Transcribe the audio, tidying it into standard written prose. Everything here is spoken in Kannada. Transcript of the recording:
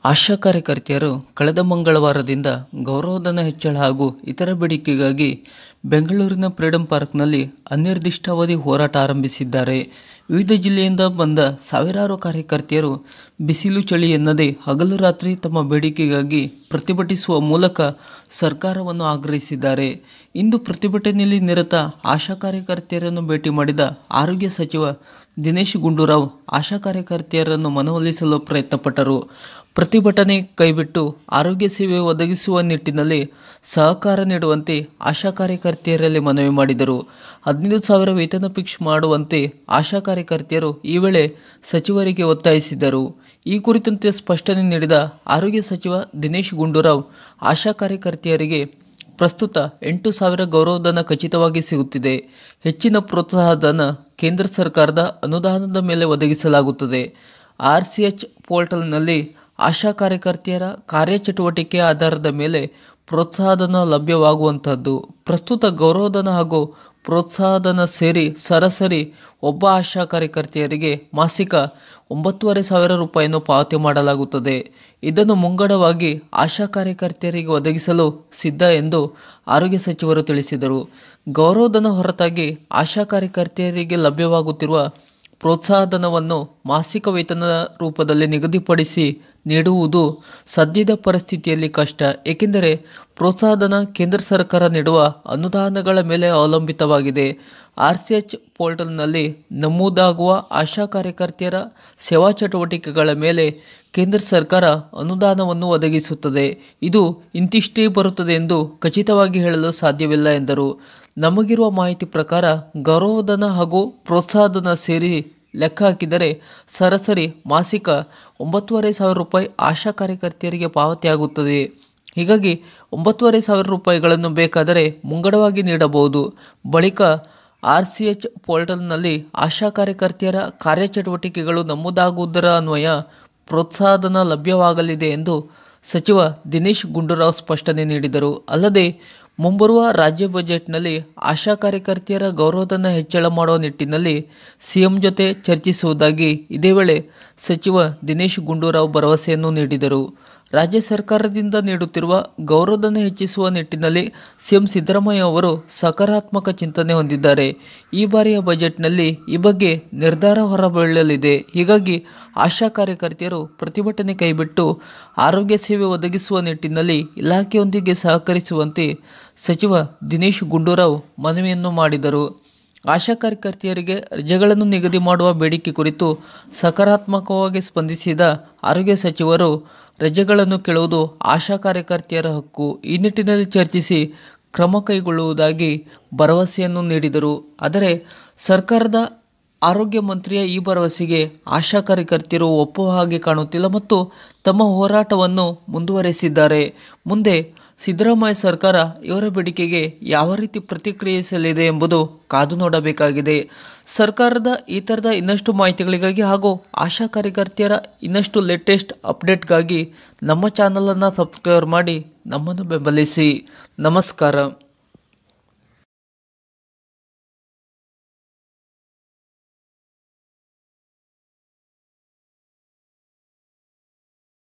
ಆಶಾ ಕಾರ್ಯಕರ್ತೆಯರು ಕಳೆದ ಮಂಗಳವಾರದಿಂದ ಗೌರವಧನ ಹೆಚ್ಚಳ ಹಾಗೂ ಇತರ ಬೇಡಿಕೆಗಾಗಿ ಬೆಂಗಳೂರಿನ ಫ್ರೀಡಂ ಪಾರ್ಕ್ನಲ್ಲಿ ಅನಿರ್ದಿಷ್ಟಾವಧಿ ಹೋರಾಟ ಆರಂಭಿಸಿದ್ದಾರೆ. ವಿವಿಧ ಜಿಲ್ಲೆಯಿಂದ ಬಂದ ಸಾವಿರಾರು ಕಾರ್ಯಕರ್ತೆಯರು ಬಿಸಿಲು ಚಳಿ ಎನ್ನದೇ ಹಗಲು ರಾತ್ರಿ ತಮ್ಮ ಬೇಡಿಕೆಗಾಗಿ ಪ್ರತಿಭಟಿಸುವ ಮೂಲಕ ಸರ್ಕಾರವನ್ನು ಆಗ್ರಹಿಸಿದ್ದಾರೆ. ಇಂದು ಪ್ರತಿಭಟನೆಯಲ್ಲಿ ನಿರತ ಆಶಾ ಕಾರ್ಯಕರ್ತೆಯರನ್ನು ಭೇಟಿ ಮಾಡಿದ ಆರೋಗ್ಯ ಸಚಿವ ದಿನೇಶ್ ಗುಂಡೂರಾವ್ ಆಶಾ ಕಾರ್ಯಕರ್ತೆಯರನ್ನು ಮನವೊಲಿಸಲು ಪ್ರಯತ್ನಪಟ್ಟರು. ಪ್ರತಿಭಟನೆ ಕೈಬಿಟ್ಟು ಆರೋಗ್ಯ ಸೇವೆ ಒದಗಿಸುವ ನಿಟ್ಟಿನಲ್ಲಿ ಸಹಕಾರ ನೀಡುವಂತೆ ಆಶಾ ಕಾರ್ಯಕರ್ತೆಯರಲ್ಲಿ ಮನವಿ ಮಾಡಿದರು. 15,000 ವೇತನ ಫಿಕ್ಸ್ ಮಾಡುವಂತೆ ಆಶಾ ಕಾರ್ಯಕರ್ತೆಯರು ಈ ವೇಳೆ ಸಚಿವರಿಗೆ ಒತ್ತಾಯಿಸಿದರು. ಈ ಕುರಿತಂತೆ ಸ್ಪಷ್ಟನೆ ನೀಡಿದ ಆರೋಗ್ಯ ಸಚಿವ ದಿನೇಶ್ ಗುಂಡೂರಾವ್, ಆಶಾ ಕಾರ್ಯಕರ್ತೆಯರಿಗೆ ಪ್ರಸ್ತುತ 8,000 ಗೌರವಧನ ಖಚಿತವಾಗಿ ಸಿಗುತ್ತಿದೆ. ಹೆಚ್ಚಿನ ಪ್ರೋತ್ಸಾಹಧನ ಕೇಂದ್ರ ಸರ್ಕಾರದ ಅನುದಾನದ ಮೇಲೆ ಒದಗಿಸಲಾಗುತ್ತದೆ. RCH ಪೋರ್ಟಲ್ನಲ್ಲಿ ಆಶಾ ಕಾರ್ಯಕರ್ತೆಯರ ಕಾರ್ಯಚಟುವಟಿಕೆ ಆಧಾರದ ಮೇಲೆ ಪ್ರೋತ್ಸಾಹಧನ ಲಭ್ಯವಾಗುವಂಥದ್ದು. ಪ್ರಸ್ತುತ ಗೌರವಧನ ಹಾಗೂ ಪ್ರೋತ್ಸಾಹಧನ ಸೇರಿ ಸರಾಸರಿ ಒಬ್ಬ ಆಶಾ ಕಾರ್ಯಕರ್ತೆಯರಿಗೆ ಮಾಸಿಕ 9,500 ರೂಪಾಯಿಯನ್ನು ಪಾವತಿ ಮಾಡಲಾಗುತ್ತದೆ. ಇದನ್ನು ಮುಂಗಡವಾಗಿ ಆಶಾ ಕಾರ್ಯಕರ್ತೆಯರಿಗೆ ಒದಗಿಸಲು ಸಿದ್ಧ ಎಂದು ಆರೋಗ್ಯ ಸಚಿವರು ತಿಳಿಸಿದರು. ಗೌರವಧನ ಹೊರತಾಗಿ ಆಶಾ ಕಾರ್ಯಕರ್ತೆಯರಿಗೆ ಲಭ್ಯವಾಗುತ್ತಿರುವ ಪ್ರೋತ್ಸಾಹಧನವನ್ನು ಮಾಸಿಕ ವೇತನದ ರೂಪದಲ್ಲಿ ನಿಗದಿಪಡಿಸಿ ನೀಡುವುದು ಸದ್ಯದ ಪರಿಸ್ಥಿತಿಯಲ್ಲಿ ಕಷ್ಟ. ಏಕೆಂದರೆ ಪ್ರೋತ್ಸಾಹಧನ ಕೇಂದ್ರ ಸರ್ಕಾರ ನೀಡುವ ಅನುದಾನಗಳ ಮೇಲೆ ಅವಲಂಬಿತವಾಗಿದೆ. RCH ಪೋರ್ಟಲ್ನಲ್ಲಿ ನಮೂದಾಗುವ ಆಶಾ ಕಾರ್ಯಕರ್ತೆಯರ ಸೇವಾ ಚಟುವಟಿಕೆಗಳ ಮೇಲೆ ಕೇಂದ್ರ ಸರ್ಕಾರ ಅನುದಾನವನ್ನು ಒದಗಿಸುತ್ತದೆ. ಇದು ಇಂತಿಷ್ಟೇ ಬರುತ್ತದೆ ಎಂದು ಖಚಿತವಾಗಿ ಹೇಳಲು ಸಾಧ್ಯವಿಲ್ಲ ಎಂದರು. ನಮಗಿರುವ ಮಾಹಿತಿ ಪ್ರಕಾರ ಗೌರವಧನ ಹಾಗೂ ಪ್ರೋತ್ಸಾಹಧನ ಸೇರಿ ಲೆಕ್ಕ ಹಾಕಿದರೆ ಸರಾಸರಿ ಮಾಸಿಕ 9,500 ರೂಪಾಯಿ ಆಶಾ ಕಾರ್ಯಕರ್ತೆಯರಿಗೆ ಪಾವತಿಯಾಗುತ್ತದೆ. ಹೀಗಾಗಿ 9,500 ರೂಪಾಯಿಗಳನ್ನು ಬೇಕಾದರೆ ಮುಂಗಡವಾಗಿ ನೀಡಬಹುದು. ಬಳಿಕ RCH ಪೋರ್ಟಲ್ನಲ್ಲಿ ಆಶಾ ಕಾರ್ಯಕರ್ತೆಯರ ಕಾರ್ಯಚಟುವಟಿಕೆಗಳು ನಮೂದಾಗುವುದರ ಅನ್ವಯ ಪ್ರೋತ್ಸಾಹಧನ ಲಭ್ಯವಾಗಲಿದೆ ಎಂದು ಸಚಿವ ದಿನೇಶ್ ಗುಂಡೂರಾವ್ ಸ್ಪಷ್ಟನೆ ನೀಡಿದರು. ಅಲ್ಲದೆ ಮುಂಬರುವ ರಾಜ್ಯ ಬಜೆಟ್ನಲ್ಲಿ ಆಶಾ ಕಾರ್ಯಕರ್ತೆಯರ ಗೌರವಧನ ಹೆಚ್ಚಳ ಮಾಡುವ ನಿಟ್ಟಿನಲ್ಲಿ CM ಜೊತೆ ಚರ್ಚಿಸುವುದಾಗಿ ಇದೇ ವೇಳೆ ಸಚಿವ ದಿನೇಶ್ ಗುಂಡೂರಾವ್ ಭರವಸೆಯನ್ನು ನೀಡಿದರು. ರಾಜ್ಯ ಸರ್ಕಾರದಿಂದ ನೀಡುತ್ತಿರುವ ಗೌರವಧನ ಹೆಚ್ಚಿಸುವ ನಿಟ್ಟಿನಲ್ಲಿ CM ಸಿದ್ದರಾಮಯ್ಯ ಅವರು ಸಕಾರಾತ್ಮಕ ಚಿಂತನೆ ಹೊಂದಿದ್ದಾರೆ. ಈ ಬಾರಿಯ ಬಜೆಟ್ನಲ್ಲಿ ಈ ಬಗ್ಗೆ ನಿರ್ಧಾರ ಹೊರಬೀಳಲಿದೆ. ಹೀಗಾಗಿ ಆಶಾ ಕಾರ್ಯಕರ್ತೆಯರು ಪ್ರತಿಭಟನೆ ಕೈಬಿಟ್ಟು ಆರೋಗ್ಯ ಸೇವೆ ಒದಗಿಸುವ ನಿಟ್ಟಿನಲ್ಲಿ ಇಲಾಖೆಯೊಂದಿಗೆ ಸಹಕರಿಸುವಂತೆ ಸಚಿವ ದಿನೇಶ್ ಗುಂಡೂರಾವ್ ಮನವಿಯನ್ನು ಮಾಡಿದರು. ಆಶಾ ಕಾರ್ಯಕರ್ತೆಯರಿಗೆ ರಜೆಗಳನ್ನು ನಿಗದಿ ಮಾಡುವ ಬೇಡಿಕೆ ಕುರಿತು ಸಕಾರಾತ್ಮಕವಾಗಿ ಸ್ಪಂದಿಸಿದ ಆರೋಗ್ಯ ಸಚಿವರು, ರಜೆಗಳನ್ನು ಕೇಳುವುದು ಆಶಾ ಕಾರ್ಯಕರ್ತೆಯರ ಹಕ್ಕು. ಈ ನಿಟ್ಟಿನಲ್ಲಿ ಚರ್ಚಿಸಿ ಕ್ರಮ ಕೈಗೊಳ್ಳುವುದಾಗಿ ಭರವಸೆಯನ್ನು ನೀಡಿದರು. ಆದರೆ ಸರ್ಕಾರದ ಆರೋಗ್ಯ ಮಂತ್ರಿಯ ಈ ಭರವಸೆಗೆ ಆಶಾ ಕಾರ್ಯಕರ್ತೆಯರು ಒಪ್ಪುವ ಹಾಗೆ ಕಾಣುತ್ತಿಲ್ಲ ಮತ್ತು ತಮ್ಮ ಹೋರಾಟವನ್ನು ಮುಂದುವರೆಸಿದ್ದಾರೆ. ಮುಂದೆ ಸಿದ್ದರಾಮಯ್ಯ ಸರ್ಕಾರ ಇವರ ಬೇಡಿಕೆಗೆ ಯಾವ ರೀತಿ ಪ್ರತಿಕ್ರಿಯಿಸಲಿದೆ ಎಂಬುದು ಕಾದು ನೋಡಬೇಕಾಗಿದೆ. ಸರ್ಕಾರದ ಈ ಥರದ ಇನ್ನಷ್ಟು ಮಾಹಿತಿಗಳಿಗಾಗಿ ಹಾಗೂ ಆಶಾ ಕಾರ್ಯಕರ್ತೆಯರ ಇನ್ನಷ್ಟು ಲೇಟೆಸ್ಟ್ ಅಪ್ಡೇಟ್ಗಾಗಿ ನಮ್ಮ ಚಾನಲನ್ನು ಸಬ್ಸ್ಕ್ರೈಬ್ ಮಾಡಿ ನಮ್ಮನ್ನು ಬೆಂಬಲಿಸಿ. ನಮಸ್ಕಾರ.